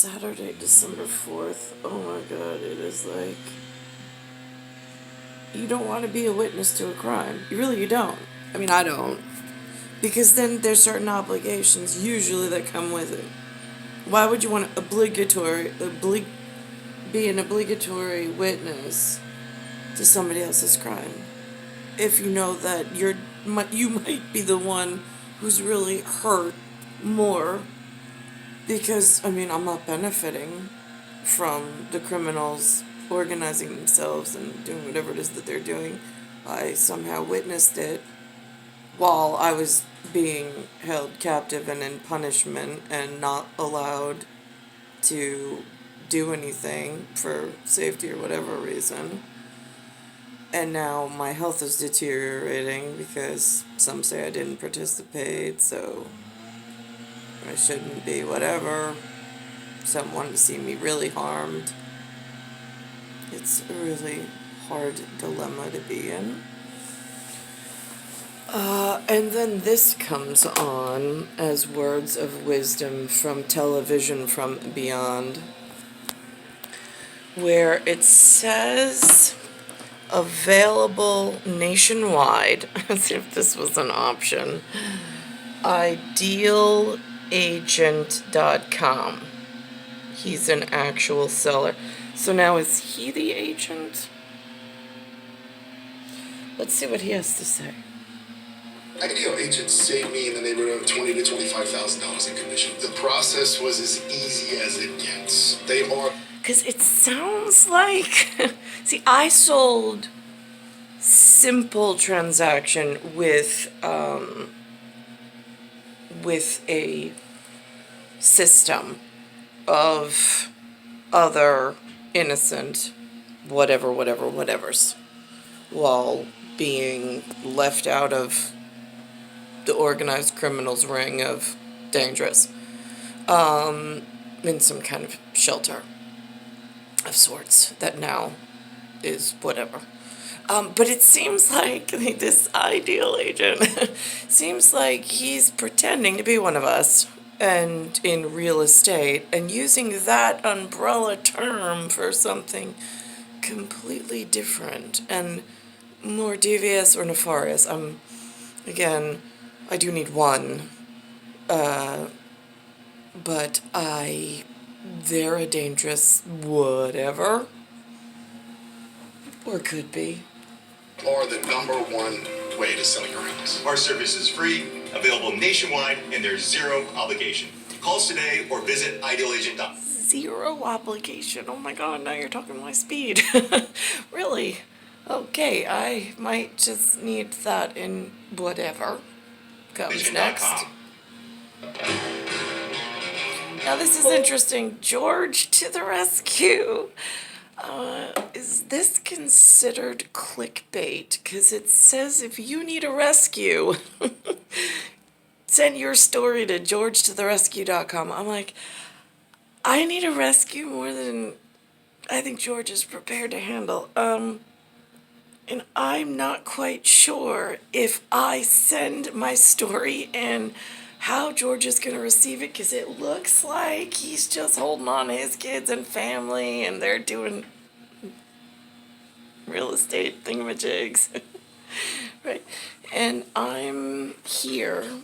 Saturday, December 4th. Oh my god, it is like... You don't want to be a witness to a crime. You don't. I mean, I don't. Because then there's certain obligations, usually, that come with it. Why would you want to be an obligatory witness to somebody else's crime if you know that you might be the one who's really hurt more? Because, I mean, I'm not benefiting from the criminals organizing themselves and doing whatever it is that they're doing. I somehow witnessed it while I was being held captive and in punishment and not allowed to do anything for safety or whatever reason. And now my health is deteriorating because some say I didn't participate, so I shouldn't be, whatever. Some wanted to see me really harmed. It's a really hard dilemma to be in. And then this comes on as words of wisdom from Television from Beyond, where it says available nationwide, as if this was an option, idealagent.com. He's an actual seller. So now, is he the agent? Let's see what he has to say. Ideal agents saved me in the neighborhood of $20,000 to $25,000 in commission. The process was as easy as it gets. They are... Because it sounds like... See, I sold simple transaction with a system of other innocent whatevers, while being left out of the organized criminals ring of dangerous, in some kind of shelter of sorts that now is whatever. But it seems like this ideal agent seems like he's pretending to be one of us and in real estate and using that umbrella term for something completely different and more devious or nefarious. Again, I do need one, but they're a dangerous whatever, or could be. Are the #1 way to sell your house. Our service is free, available nationwide, and there's zero obligation. Call us today or visit idealagent.com. Zero obligation. Oh my god, now you're talking my speed. Really? Okay, I might just need that in whatever comes next. Now this is interesting. George to the rescue. Is this considered clickbait? Because it says if you need a rescue, send your story to georgetotherescue.com. I'm like, I need a rescue more than I think George is prepared to handle. And I'm not quite sure if I send my story and how George is going to receive it, because it looks like he's just holding on to his kids and family, and they're doing real estate thingamajigs. Right? And I'm here,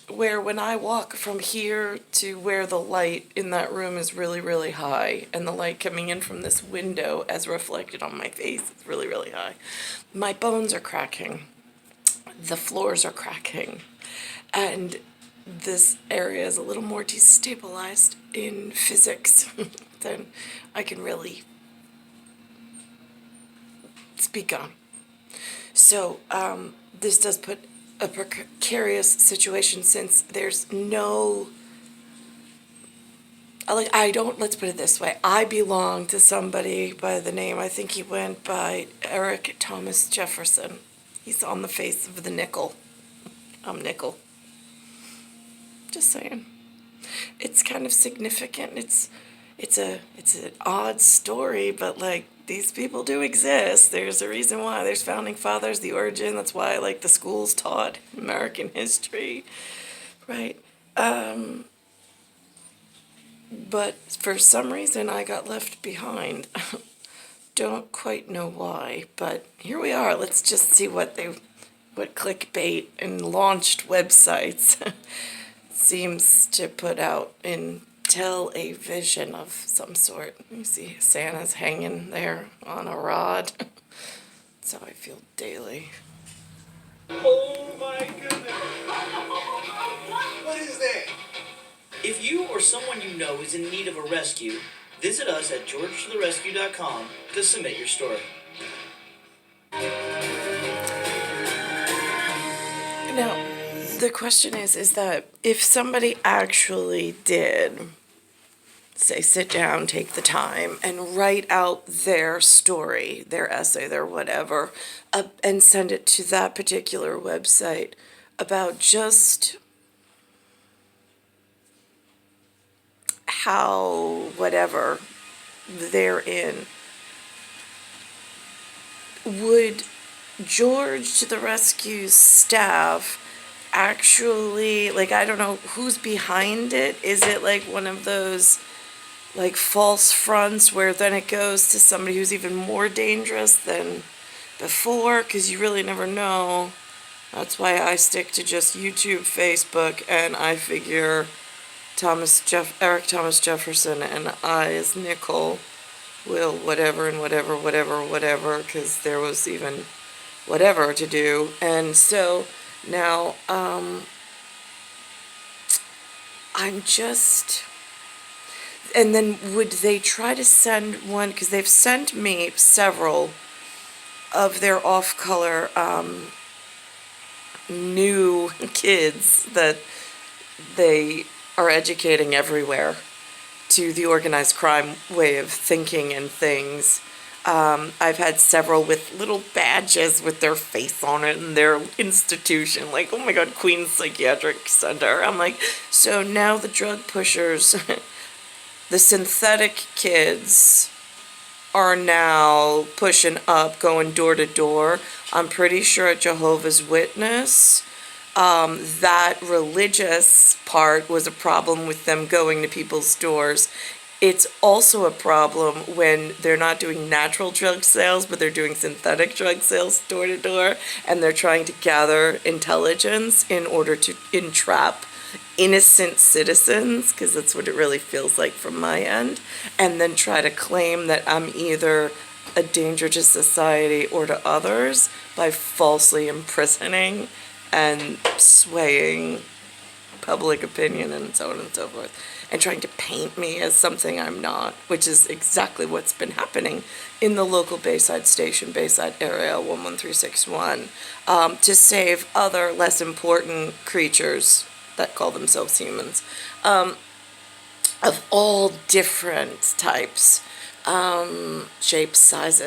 where when I walk from here to where the light in that room is really, really high, and the light coming in from this window as reflected on my face is really, really high, my bones are cracking. The floors are cracking. And this area is a little more destabilized in physics than I can really speak on. So this does put a precarious situation, since there's no, let's put it this way, I belong to somebody by the name, I think he went by Eric Thomas Jefferson. He's on the face of the nickel. I'm nickel. Just saying. It's kind of significant. It's an odd story, but like, these people do exist. There's a reason why. There's founding fathers, the origin. That's why like the schools taught American history, right? but for some reason I got left behind. Don't quite know why, but here we are. Let's just see what clickbait and launched websites seems to put out and tell a vision of some sort. You see Santa's hanging there on a rod. That's how I feel daily. Oh my goodness. What is that? If you or someone you know is in need of a rescue, visit us at georgetotherescue.com to submit your story. Now, the question is that if somebody actually did, say, sit down, take the time, and write out their story, their essay, their whatever, and send it to that particular website about just how, whatever, they're in, would George to the Rescue's staff actually, like, I don't know who's behind it. Is it like one of those like false fronts where then it goes to somebody who's even more dangerous than before? Because you really never know. That's why I stick to just YouTube, Facebook, and I figure Eric Thomas Jefferson and I as Nicole will whatever and whatever, because there was even whatever to do. And so now I'm just, and then would they try to send one, because they've sent me several of their off-color new kids that they are educating everywhere to the organized crime way of thinking and things. I've had several with little badges with their face on it and their institution, like, oh my God, Queens Psychiatric Center. I'm like, so now the drug pushers, the synthetic kids are now pushing up, going door to door. I'm pretty sure at Jehovah's Witness, that religious part was a problem with them going to people's doors. It's also a problem when they're not doing natural drug sales, but they're doing synthetic drug sales door to door, and they're trying to gather intelligence in order to entrap innocent citizens, because that's what it really feels like from my end, and then try to claim that I'm either a danger to society or to others by falsely imprisoning and swaying public opinion and so on and so forth, and trying to paint me as something I'm not, which is exactly what's been happening in the local Bayside Station, Bayside area 11361, to save other less important creatures that call themselves humans, of all different types, shapes, sizes.